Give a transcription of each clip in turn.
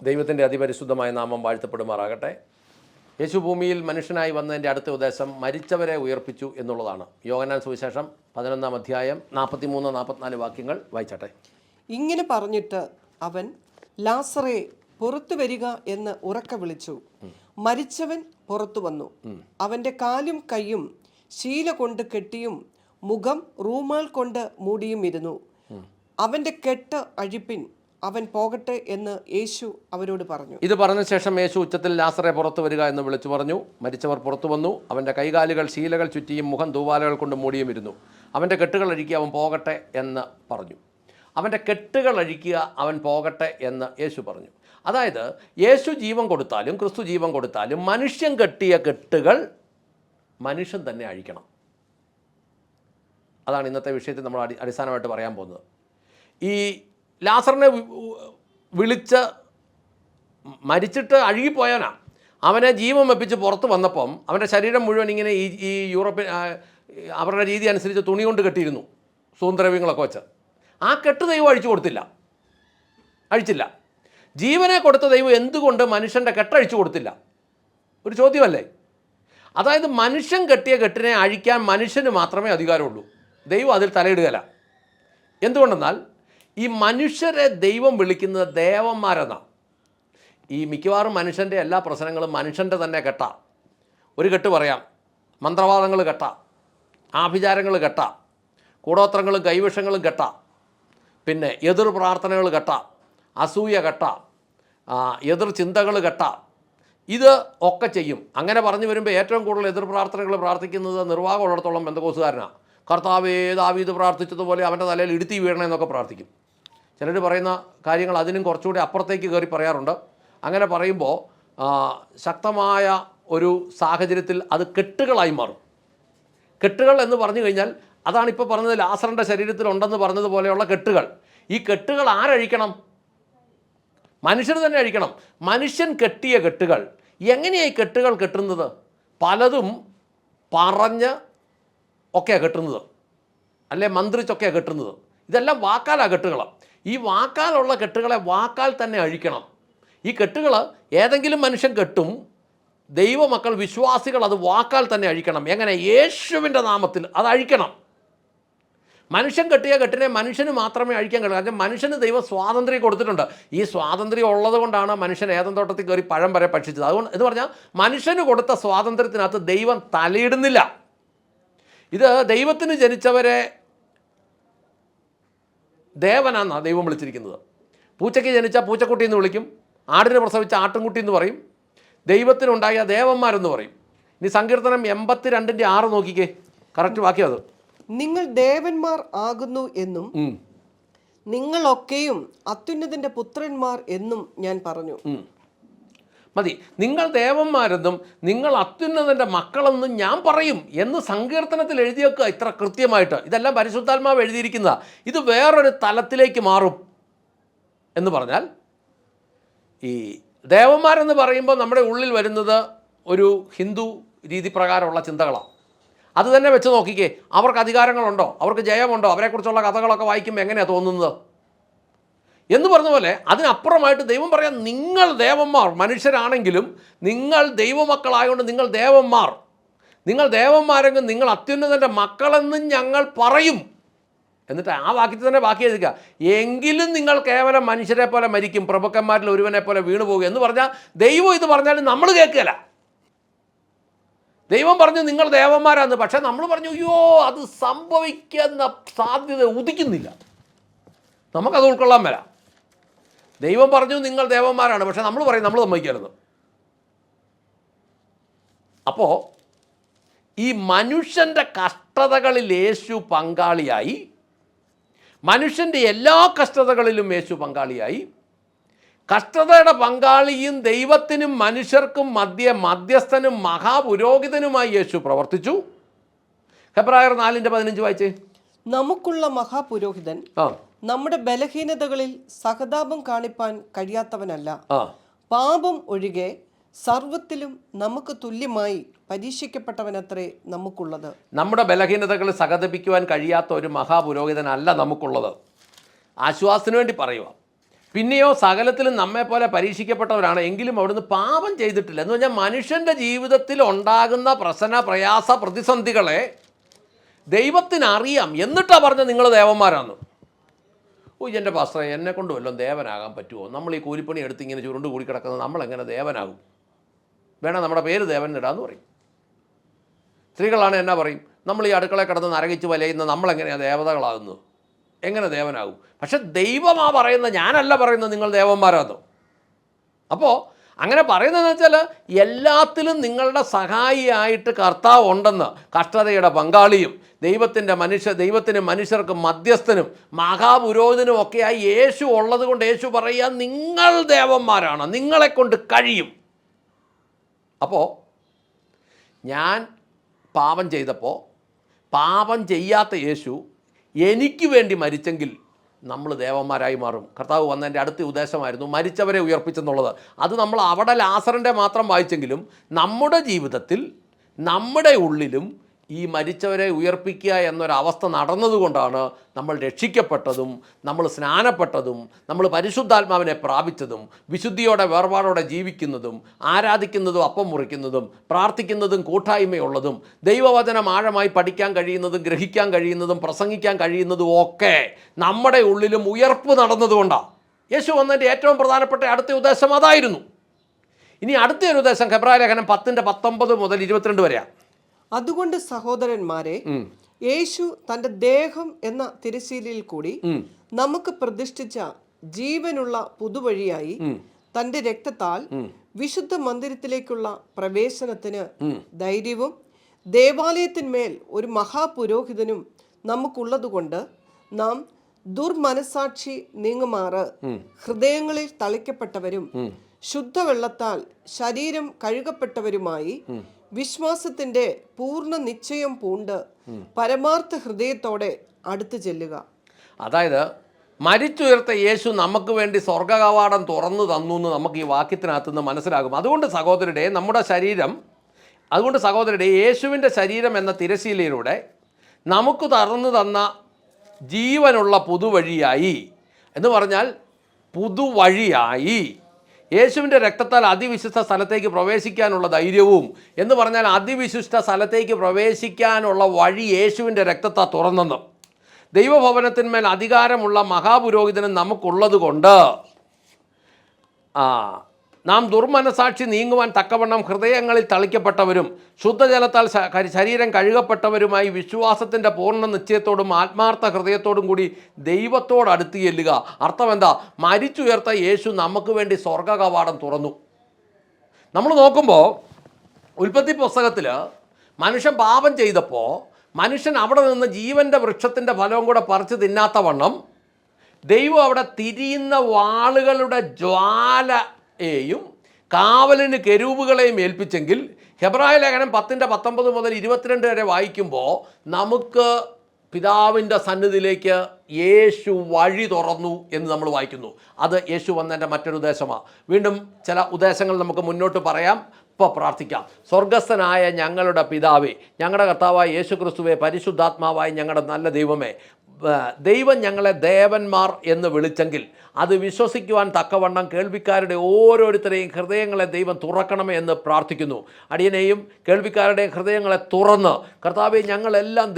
ദൈവത്തിൻ്റെ അതിപരിശുദ്ധമായ നാമം വാഴ്ത്തപ്പെടുമാറാകട്ടെ. യേശു ഭൂമിയിൽ മനുഷ്യനായി വന്നതിൻ്റെ അടുത്ത ഉദ്ദേശം മരിച്ചവരെ ഉയർപ്പിച്ചു എന്നുള്ളതാണ്. യോഹന്നാൻ സുവിശേഷം 11-ാം അധ്യായം 43-44 വാക്യങ്ങൾ വായിച്ചട്ടെ. ഇങ്ങനെ പറഞ്ഞിട്ട് അവൻ, ലാസറേ, പുറത്തു വരിക എന്ന് ഉറക്കെ വിളിച്ചു. മരിച്ചവൻ പുറത്തു വന്നു. അവൻ്റെ കാലും കൈയും ശീല കൊണ്ട് കെട്ടിയും മുഖം റൂമാൽ കൊണ്ട് മൂടിയും ഇരുന്നു. അവൻ്റെ കെട്ട് അഴിപ്പിൻ, അവൻ പോകട്ടെ എന്ന് യേശു അവരോട് പറഞ്ഞു. ഇത് പറഞ്ഞ ശേഷം യേശു ഉച്ചത്തിൽ, ലാസറെ പുറത്തു വരിക എന്ന് വിളിച്ചു പറഞ്ഞു. മരിച്ചവർ പുറത്തു വന്നു. അവൻ്റെ കൈകാലുകൾ ശീലകൾ ചുറ്റിയും മുഖം തൂവാലകൾ കൊണ്ട് മൂടിയും ഇരുന്നു. അവൻ്റെ കെട്ടുകൾ അഴിക്കുക, അവൻ പോകട്ടെ എന്ന് പറഞ്ഞു. അവൻ്റെ കെട്ടുകൾ അഴിക്കുക, അവൻ പോകട്ടെ എന്ന് യേശു പറഞ്ഞു. അതായത് യേശു ജീവൻ കൊടുത്താലും ക്രിസ്തു ജീവൻ കൊടുത്താലും മനുഷ്യൻ കെട്ടിയ കെട്ടുകൾ മനുഷ്യൻ തന്നെ അഴിക്കണം. അതാണ് ഇന്നത്തെ വിഷയത്തിൽ നമ്മൾ അടിസ്ഥാനമായിട്ട് പറയാൻ പോകുന്നത്. ഈ ലാസറിനെ വിളിച്ച് മരിച്ചിട്ട് അഴുകിപ്പോയവനാണ്. അവനെ ജീവൻ വെപ്പിച്ച് പുറത്ത് വന്നപ്പം അവൻ്റെ ശരീരം മുഴുവൻ ഇങ്ങനെ ഈ യൂറോപ്യൻ അവരുടെ രീതി അനുസരിച്ച് തുണി കൊണ്ട് കെട്ടിയിരുന്നു, സുഗന്ധദ്രവ്യങ്ങളൊക്കെ വെച്ച്. ആ കെട്ട് ദൈവം അഴിച്ചില്ല. ജീവനെ കൊടുത്ത ദൈവം എന്തുകൊണ്ട് മനുഷ്യൻ്റെ കെട്ടഴിച്ചു കൊടുത്തില്ല? ഒരു ചോദ്യമല്ലേ? അതായത് മനുഷ്യൻ കെട്ടിയ കെട്ടിനെ അഴിക്കാൻ മനുഷ്യന് മാത്രമേ അധികാരമുള്ളൂ. ദൈവം അതിൽ തലയിടുകയില്ല. എന്തുകൊണ്ടെന്നാൽ ഈ മനുഷ്യരെ ദൈവം വിളിക്കുന്നത് ദേവന്മാരെന്നാണ്. ഈ മിക്കവാറും മനുഷ്യൻ്റെ എല്ലാ പ്രശ്നങ്ങളും മനുഷ്യൻ്റെ തന്നെ കെട്ടാം. ഒരു കെട്ട് പറയാം, മന്ത്രവാദങ്ങൾ കെട്ടാം, ആഭിചാരങ്ങൾ കെട്ടാം, കൂടോത്രങ്ങളും കൈവിഷങ്ങളും കെട്ടാം, പിന്നെ എതിർ പ്രാർത്ഥനകൾ കെട്ടാം, അസൂയ കെട്ടാം, എതിർ ചിന്തകൾ കെട്ടാം. ഇത് ഒക്കെ ചെയ്യും. അങ്ങനെ പറഞ്ഞു വരുമ്പോൾ ഏറ്റവും കൂടുതൽ എതിർ പ്രാർത്ഥനകൾ പ്രാർത്ഥിക്കുന്നത് നിർവാഹമുള്ളിടത്തോളം പെന്തക്കോസുകാരനാണ്. കർത്താവേ, ദാവീദ് പ്രാർത്ഥിച്ചതുപോലെ അവൻ്റെ തലയിൽ ഇടുത്തി വീഴണമെന്നൊക്കെ പ്രാർത്ഥിക്കും. ചിലർ പറയുന്ന കാര്യങ്ങൾ അതിനും കുറച്ചുകൂടി അപ്പുറത്തേക്ക് കയറി പറയാറുണ്ട്. അങ്ങനെ പറയുമ്പോൾ ശക്തമായ ഒരു സാഹചര്യത്തിൽ അത് കെട്ടുകളായി മാറും. കെട്ടുകൾ എന്ന് പറഞ്ഞു കഴിഞ്ഞാൽ അതാണിപ്പോൾ പറഞ്ഞത്, ലാസറിൻ്റെ ശരീരത്തിലുണ്ടെന്ന് പറഞ്ഞതുപോലെയുള്ള കെട്ടുകൾ. ഈ കെട്ടുകൾ ആരഴിക്കണം? മനുഷ്യർ തന്നെ അഴിക്കണം. മനുഷ്യൻ കെട്ടിയ കെട്ടുകൾ. എങ്ങനെയാണ് ഈ കെട്ടുകൾ കെട്ടുന്നത്? പലതും പറഞ്ഞ് ഒക്കെയാണ് കെട്ടുന്നത്, അല്ലെ മന്ത്രിച്ചൊക്കെയാണ് കെട്ടുന്നത്. ഇതെല്ലാം വാക്കാലാണ് കെട്ടുകൾ. ഈ വാക്കാലുള്ള കെട്ടുകളെ വാക്കാൽ തന്നെ അഴിക്കണം. ഈ കെട്ടുകൾ ഏതെങ്കിലും മനുഷ്യൻ കെട്ടും, ദൈവമക്കൾ വിശ്വാസികൾ അത് വാക്കാൽ തന്നെ അഴിക്കണം. എങ്ങനെ? യേശുവിൻ്റെ നാമത്തിൽ അത് അഴിക്കണം. മനുഷ്യൻ കെട്ടിയ കെട്ടിനെ മനുഷ്യന് മാത്രമേ അഴിക്കാൻ കഴിയൂ. കാരണം മനുഷ്യന് ദൈവം സ്വാതന്ത്ര്യം കൊടുത്തിട്ടുണ്ട്. ഈ സ്വാതന്ത്ര്യം ഉള്ളത് കൊണ്ടാണ് മനുഷ്യൻ ഏതൻ തോട്ടത്തിൽ കയറി പഴം വരെ ഭക്ഷിച്ചത്. അതുകൊണ്ട് എന്ന് പറഞ്ഞാൽ മനുഷ്യന് കൊടുത്ത സ്വാതന്ത്ര്യത്തിനകത്ത് ദൈവം തലയിടുന്നില്ല. ഇത് ദൈവത്തിന് ജനിച്ചവരെ ദേവനാന്നാണ് ദൈവം വിളിച്ചിരിക്കുന്നത്. പൂച്ചയ്ക്ക് ജനിച്ച പൂച്ചക്കുട്ടി എന്ന് വിളിക്കും, ആടിന് പ്രസവിച്ച ആട്ടിൻകുട്ടി എന്ന് പറയും, ദൈവത്തിനുണ്ടായ ദേവന്മാരെന്ന് പറയും. ഇനി സങ്കീർത്തനം 82:6 നോക്കിക്കേ, കറക്റ്റ് വാക്യം അത്. നിങ്ങൾ ദേവന്മാർ ആകുന്നു എന്നും നിങ്ങളൊക്കെയും അത്യുന്നതന്റെ പുത്രന്മാർ എന്നും ഞാൻ പറഞ്ഞു. മതി. നിങ്ങൾ ദേവന്മാരെന്നും നിങ്ങൾ അത്യുന്നതൻ്റെ മക്കളെന്നും ഞാൻ പറയും എന്ന് സങ്കീർത്തനത്തിൽ എഴുതി വെക്കുക ഇത്ര കൃത്യമായിട്ട്. ഇതെല്ലാം പരിശുദ്ധാത്മാവ് എഴുതിയിരിക്കുന്നതാണ്. ഇത് വേറൊരു തലത്തിലേക്ക് മാറും എന്ന് പറഞ്ഞാൽ, ഈ ദേവന്മാരെന്ന് പറയുമ്പോൾ നമ്മുടെ ഉള്ളിൽ വരുന്നത് ഒരു ഹിന്ദു രീതി പ്രകാരമുള്ള ചിന്തകളാണ്. അത് തന്നെ വെച്ച് നോക്കിക്കേ. അവർക്ക് അധികാരങ്ങളുണ്ടോ? അവർക്ക് ജയമുണ്ടോ? അവരെക്കുറിച്ചുള്ള കഥകളൊക്കെ വായിക്കുമ്പോൾ എങ്ങനെയാണ് തോന്നുന്നത് എന്ന് പറഞ്ഞ പോലെ അതിനപ്പുറമായിട്ട് ദൈവം പറയാം, നിങ്ങൾ ദേവന്മാർ. മനുഷ്യരാണെങ്കിലും നിങ്ങൾ ദൈവമക്കളായതുകൊണ്ട് നിങ്ങൾ ദേവന്മാർ. നിങ്ങൾ ദേവന്മാരെങ്കിൽ നിങ്ങൾ അത്യുന്നതൻ്റെ മക്കളെന്നും ഞങ്ങൾ പറയും. എന്നിട്ട് ആ വാക്യത്തിൽ തന്നെ ബാക്കി എഴുതുക, എങ്കിലും നിങ്ങൾ കേവലം മനുഷ്യരെ പോലെ മരിക്കും, പ്രഭുക്കന്മാരിൽ ഒരുവനെ പോലെ വീണു പോകുക എന്ന് പറഞ്ഞാൽ ദൈവം ഇത് പറഞ്ഞാലും നമ്മൾ കേൾക്കുകയില്ല. ദൈവം പറഞ്ഞു നിങ്ങൾ ദേവന്മാരാന്ന്, പക്ഷേ നമ്മൾ പറഞ്ഞു അയ്യോ അത് സംഭവിക്കുന്ന സാധ്യത ഉദിക്കുന്നില്ല, നമുക്കത് ഉൾക്കൊള്ളാൻ വരാം. ദൈവം പറഞ്ഞു നിങ്ങൾ ദേവന്മാരാണ്, പക്ഷേ നമ്മൾ പറയും നമ്മൾ സമ്മതിക്കരുത്. അപ്പോൾ ഈ മനുഷ്യൻ്റെ കഷ്ടതകളിൽ യേശു പങ്കാളിയായി, മനുഷ്യൻ്റെ എല്ലാ കഷ്ടതകളിലും യേശു പങ്കാളിയായി. കഷ്ടതയുടെ പങ്കാളിയും ദൈവത്തിനും മനുഷ്യർക്കും മധ്യസ്ഥനും മഹാപുരോഹിതനുമായി യേശു പ്രവർത്തിച്ചു. ഹെബ്രായർ 4:15 വായിച്ചേ. നമുക്കുള്ള മഹാപുരോഹിതൻ നമ്മുടെ ബലഹീനതകളിൽ സഹതാപം കാണിപ്പാൻ കഴിയാത്തവനല്ല, പാപം ഒഴികെ സർവത്തിലും നമുക്ക് തുല്യമായി പരീക്ഷിക്കപ്പെട്ടവനത്രേ നമുക്കുള്ളത്. നമ്മുടെ ബലഹീനതകളിൽ സഹതപിക്കുവാൻ കഴിയാത്ത ഒരു മഹാപുരോഹിതനല്ല നമുക്കുള്ളത്. ആശ്വാസത്തിന് വേണ്ടി പറയുക. പിന്നെയോ സകലത്തിലും നമ്മെപ്പോലെ പരീക്ഷിക്കപ്പെട്ടവരാണ്, എങ്കിലും അവിടുന്ന് പാപം ചെയ്തിട്ടില്ല. എന്ന് പറഞ്ഞാൽ മനുഷ്യൻ്റെ ജീവിതത്തിൽ ഉണ്ടാകുന്ന പ്രയാസ പ്രതിസന്ധികളെ ദൈവത്തിനറിയാം. എന്നിട്ടാണ് പറഞ്ഞത് നിങ്ങൾ ദേവന്മാരാണ്. എൻ്റെ പാസ്റ്ററെ, എന്നെ കൊണ്ട് വല്ലതും ദേവനാകാൻ പറ്റുമോ? നമ്മൾ ഈ കൂലിപ്പണി എടുത്ത് ഇങ്ങനെ ചുരുണ്ട് കൂടി കിടക്കുന്നത് നമ്മളെങ്ങനെ ദേവനാകും? വേണം നമ്മുടെ പേര് ദേവൻ ഇടാന്ന് പറയും. സ്ത്രീകളാണ് എന്നാ പറയും, നമ്മൾ ഈ അടുക്കളയിൽ കിടന്ന് നരകിച്ച് വലയുന്ന നമ്മളെങ്ങനെയാണ് ദേവതകളാകുന്നത്? എങ്ങനെ ദേവനാകും? പക്ഷെ ദൈവമാ പറയുന്നത്, ഞാനല്ല പറയുന്നത് നിങ്ങൾ ദേവന്മാരാകുന്നു. അപ്പോൾ അങ്ങനെ പറയുന്നതെന്ന് വെച്ചാൽ എല്ലാത്തിലും നിങ്ങളുടെ സഹായിയായിട്ട് കർത്താവ് ഉണ്ടെന്ന്, കഷ്ടതയുടെ പങ്കാളിയും ദൈവത്തിന് മനുഷ്യർക്ക് മധ്യസ്ഥനും മഹാപുരോഹിതനും ഒക്കെയായി യേശു ഉള്ളത് കൊണ്ട് യേശു പറയുക, നിങ്ങൾ ദേവന്മാരാണ്, നിങ്ങളെക്കൊണ്ട് കഴിയും. അപ്പോൾ ഞാൻ പാപം ചെയ്തപ്പോൾ പാപം ചെയ്യാത്ത യേശു എനിക്ക് വേണ്ടി മരിച്ചെങ്കിൽ നമ്മൾ ദേവന്മാരായി മാറും. കർത്താവ് വന്നതിൻ്റെ അടുത്ത ഉദ്ദേശമായിരുന്നു മരിച്ചവരെ ഉയർപ്പിച്ചെന്നുള്ളത്. അത് നമ്മൾ അവിടെ ലാസറിൻ്റെ മാത്രം വായിച്ചെങ്കിലും നമ്മുടെ ജീവിതത്തിൽ നമ്മുടെ ഉള്ളിലും ഈ മരിച്ചവരെ ഉയർപ്പിക്കുക എന്നൊരവസ്ഥ നടന്നതുകൊണ്ടാണ് നമ്മൾ രക്ഷിക്കപ്പെട്ടതും നമ്മൾ സ്നാനപ്പെട്ടതും നമ്മൾ പരിശുദ്ധാത്മാവിനെ പ്രാപിച്ചതും വിശുദ്ധിയോടെ വേർപാടോടെ ജീവിക്കുന്നതും ആരാധിക്കുന്നതും അപ്പം മുറിക്കുന്നതും പ്രാർത്ഥിക്കുന്നതും കൂട്ടായ്മയുള്ളതും ദൈവവചനം ആഴമായി പഠിക്കാൻ കഴിയുന്നതും ഗ്രഹിക്കാൻ കഴിയുന്നതും പ്രസംഗിക്കാൻ കഴിയുന്നതും ഒക്കെ നമ്മുടെ ഉള്ളിലും ഉയർപ്പ് നടന്നതുകൊണ്ടാണ്. യേശു വന്നതിൻ്റെ ഏറ്റവും പ്രധാനപ്പെട്ട അടുത്ത ഉദ്ദേശം അതായിരുന്നു. ഇനി അടുത്തൊരു ഉദ്ദേശം ഹെബ്രായ ലേഖനം 10:19 മുതൽ 22 വരെയാണ്. അതുകൊണ്ട് സഹോദരന്മാരെ, യേശു തന്റെ ദേഹം എന്ന തിരശ്ശീലയിൽ കൂടി നമുക്ക് പ്രതിഷ്ഠിച്ച ജീവനുള്ള പുതുവഴിയായി തന്റെ രക്തത്താൽ വിശുദ്ധ മന്ദിരത്തിലേക്കുള്ള പ്രവേശനത്തിന് ധൈര്യവും ദേവാലയത്തിന്മേൽ ഒരു മഹാപുരോഹിതനും നമുക്കുള്ളതുകൊണ്ട് നാം ദുർമനസാക്ഷി നീങ്ങുമാറ് ഹൃദയങ്ങളിൽ തളിക്കപ്പെട്ടവരും ശുദ്ധവെള്ളത്താൽ ശരീരം കഴുകപ്പെട്ടവരുമായി വിശ്വാസത്തിന്റെ പൂർണ്ണ നിശ്ചയം പൂണ്ട് പരമാർത്ഥ ഹൃദയത്തോടെ അടുത്തു ചെല്ലുക. അതായത് മരിച്ചുയർത്ത യേശു നമുക്ക് വേണ്ടി സ്വർഗകവാടം തുറന്നു തന്നു എന്ന് നമുക്ക് ഈ വാക്യത്തിനകത്ത് നിന്ന് മനസ്സിലാകും. അതുകൊണ്ട് സഹോദരരുടെ യേശുവിൻ്റെ ശരീരം എന്ന തിരശ്ശീലയിലൂടെ നമുക്ക് തുറന്നു തന്ന ജീവനുള്ള പുതുവഴിയായി എന്ന് പറഞ്ഞാൽ പുതുവഴിയായി യേശുവിൻ്റെ രക്തത്താൽ അതിവിശുദ്ധ സ്ഥലത്തേക്ക് പ്രവേശിക്കാനുള്ള ധൈര്യവും എന്ന് പറഞ്ഞാൽ അതിവിശുദ്ധ സ്ഥലത്തേക്ക് പ്രവേശിക്കാനുള്ള വഴി യേശുവിൻ്റെ രക്തത്താൽ തുറന്നെന്നും ദൈവഭവനത്തിന്മേൽ അധികാരമുള്ള മഹാപുരോഹിതനും നമുക്കുള്ളത് കൊണ്ട് നാം ദുർമനസാക്ഷി നീങ്ങുവാൻ തക്കവണ്ണം ഹൃദയങ്ങളിൽ തളിക്കപ്പെട്ടവരും ശുദ്ധജലത്താൽ ശരീരം കഴുകപ്പെട്ടവരുമായി വിശ്വാസത്തിൻ്റെ പൂർണ്ണ നിശ്ചയത്തോടും ആത്മാർത്ഥ ഹൃദയത്തോടും കൂടി ദൈവത്തോട് അടുത്ത് ചെല്ലുക. അർത്ഥം എന്താ? മരിച്ചുയർത്ത യേശു നമുക്ക് വേണ്ടി സ്വർഗകവാടം തുറന്നു. നമ്മൾ നോക്കുമ്പോൾ ഉൽപ്പത്തി പുസ്തകത്തിൽ മനുഷ്യൻ പാപം ചെയ്തപ്പോൾ മനുഷ്യൻ അവിടെ നിന്ന് ജീവൻ്റെ വൃക്ഷത്തിൻ്റെ ഫലവും കൂടെ പറിച്ച് തിന്നാത്ത വണ്ണം ദൈവം അവിടെ തിരിയുന്ന വാളുകളുടെ ജ്വാലയെയും കാവലിന് കെരൂബുകളെയും ഏൽപ്പിച്ചെങ്കിൽ ഹെബ്രായ ലേഖനം 10:19 മുതൽ 22 വരെ വായിക്കുമ്പോൾ നമുക്ക് പിതാവിൻ്റെ സന്നിധിയിലേക്ക് യേശു വഴി തുറന്നു എന്ന് നമ്മൾ വായിക്കുന്നു. അത് യേശു വന്നതിൻ്റെ മറ്റൊരു ഉദ്ദേശമാണ്. വീണ്ടും ചില ഉദ്ദേശങ്ങൾ നമുക്ക് മുന്നോട്ട് പറയാം. ഇപ്പോൾ പ്രാർത്ഥിക്കാം. സ്വർഗസ്ഥനായ ഞങ്ങളുടെ പിതാവേ, ഞങ്ങളുടെ കർത്താവായ യേശു ക്രിസ്തുവേ, പരിശുദ്ധാത്മാവായ ഞങ്ങളുടെ നല്ല ദൈവമേ, ദൈവം ഞങ്ങളെ ദേവന്മാർ എന്ന് വിളിച്ചെങ്കിൽ അത് വിശ്വസിക്കുവാൻ തക്കവണ്ണം കേൾവിക്കാരുടെ ഓരോരുത്തരെയും ഹൃദയങ്ങളെ ദൈവം തുറക്കണമേ എന്ന് പ്രാർത്ഥിക്കുന്നു. അടിയനെയും കേൾവിക്കാരുടെയും ഹൃദയങ്ങളെ തുറന്ന് കർത്താവെ, ഞങ്ങളെല്ലാം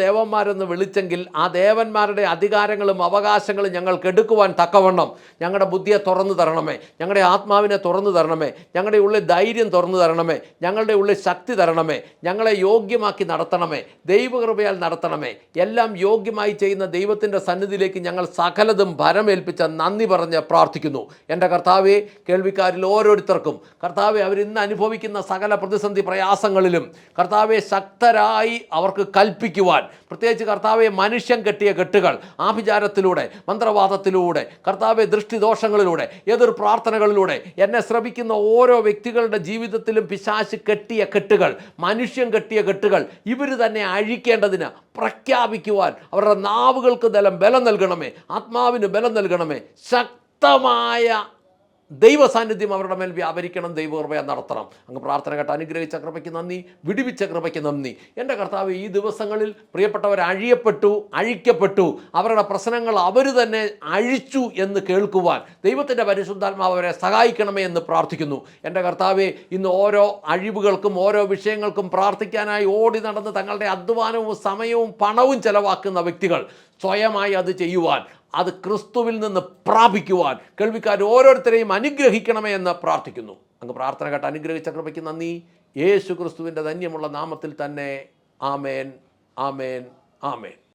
ദേവന്മാരെന്ന് വിളിച്ചെങ്കിൽ ആ ദേവന്മാരുടെ അധികാരങ്ങളും അവകാശങ്ങളും ഞങ്ങൾക്ക് എടുക്കുവാൻ തക്കവണ്ണം ഞങ്ങളുടെ ബുദ്ധിയെ തുറന്നു തരണമേ, ഞങ്ങളുടെ ആത്മാവിനെ തുറന്നു തരണമേ, ഞങ്ങളുടെ ഉള്ളിൽ ധൈര്യം തുറന്നു തരണമേ, ഞങ്ങളുടെ ഉള്ളിൽ ശക്തി തരണമേ, ഞങ്ങളെ യോഗ്യമാക്കി നടത്തണമേ, ദൈവകൃപയാൽ നടത്തണമേ. എല്ലാം യോഗ്യമായി ചെയ്യുന്ന ദൈവത്തിൻ്റെ സന്നിധിയിലേക്ക് ഞങ്ങൾ സകലതും ഭരമേൽപ്പിച്ച നന്ദി പറഞ്ഞ് പ്രാർത്ഥിക്കുന്നു. എൻ്റെ കർത്താവെ, കേൾവിക്കാരിൽ ഓരോരുത്തർക്കും കർത്താവെ, അവരിന്ന് അനുഭവിക്കുന്ന സകല പ്രതിസന്ധി പ്രയാസങ്ങളിലും കർത്താവെ ശക്തരായി അവർക്ക് കൽപ്പിക്കുവാൻ, പ്രത്യേകിച്ച് കർത്താവെ മനുഷ്യൻ കെട്ടിയ കെട്ടുകൾ ആഭിചാരത്തിലൂടെ, മന്ത്രവാദത്തിലൂടെ, കർത്താവെ ദൃഷ്ടിദോഷങ്ങളിലൂടെ, എതിർ പ്രാർത്ഥനകളിലൂടെ എന്നെ ശ്രമിക്കുന്ന ഓരോ വ്യക്തികളുടെ ജീവിതത്തിലും പിശാച് കെട്ടിയ കെട്ടുകൾ, മനുഷ്യൻ കെട്ടിയ കെട്ടുകൾ ഇവർ തന്നെ അഴിക്കേണ്ടതിന് പ്രഖ്യാപിക്കുവാൻ അവരുടെ നാവുകൾക്ക് ബലം നൽകണമേ, ആത്മാവിന് ബലം നൽകണമേ, ശക്തമായ ദൈവ സാന്നിധ്യം അവരുടെ മേൽ വ്യാപരിക്കണം, ദൈവകൃപ നടത്തണം. അങ്ങ് പ്രാർത്ഥന കേട്ട് അനുഗ്രഹിച്ച കൃപയ്ക്ക് നന്ദി, വിടുവിച്ച കൃപയ്ക്ക് നന്ദി. എൻ്റെ കർത്താവ്, ഈ ദിവസങ്ങളിൽ പ്രിയപ്പെട്ടവർ അഴിക്കപ്പെട്ടു, അവരുടെ പ്രശ്നങ്ങൾ അവർ തന്നെ അഴിച്ചു എന്ന് കേൾക്കുവാൻ ദൈവത്തിൻ്റെ പരിശുദ്ധാത്മാവ് അവരെ സഹായിക്കണമേ എന്ന് പ്രാർത്ഥിക്കുന്നു. എൻ്റെ കർത്താവെ, ഇന്ന് ഓരോ അഴിവുകൾക്കും ഓരോ വിഷയങ്ങൾക്കും പ്രാർത്ഥിക്കാനായി ഓടി നടന്ന് തങ്ങളുടെ അധ്വാനവും സമയവും പണവും ചെലവാക്കുന്ന വ്യക്തികൾ സ്വയമായി അത് ചെയ്യുവാൻ, അത് ക്രിസ്തുവിൽ നിന്ന് പ്രാപിക്കുവാൻ കേൾവിക്കാർ ഓരോരുത്തരെയും അനുഗ്രഹിക്കണമേ എന്ന് പ്രാർത്ഥിക്കുന്നു. അങ്ങ് പ്രാർത്ഥന കേട്ട് അനുഗ്രഹിച്ച കൃപയ്ക്ക് നന്ദി. യേശു ക്രിസ്തുവിൻ്റെ ധന്യമുള്ള നാമത്തിൽ തന്നെ. ആമേൻ, ആമേൻ, ആമേൻ.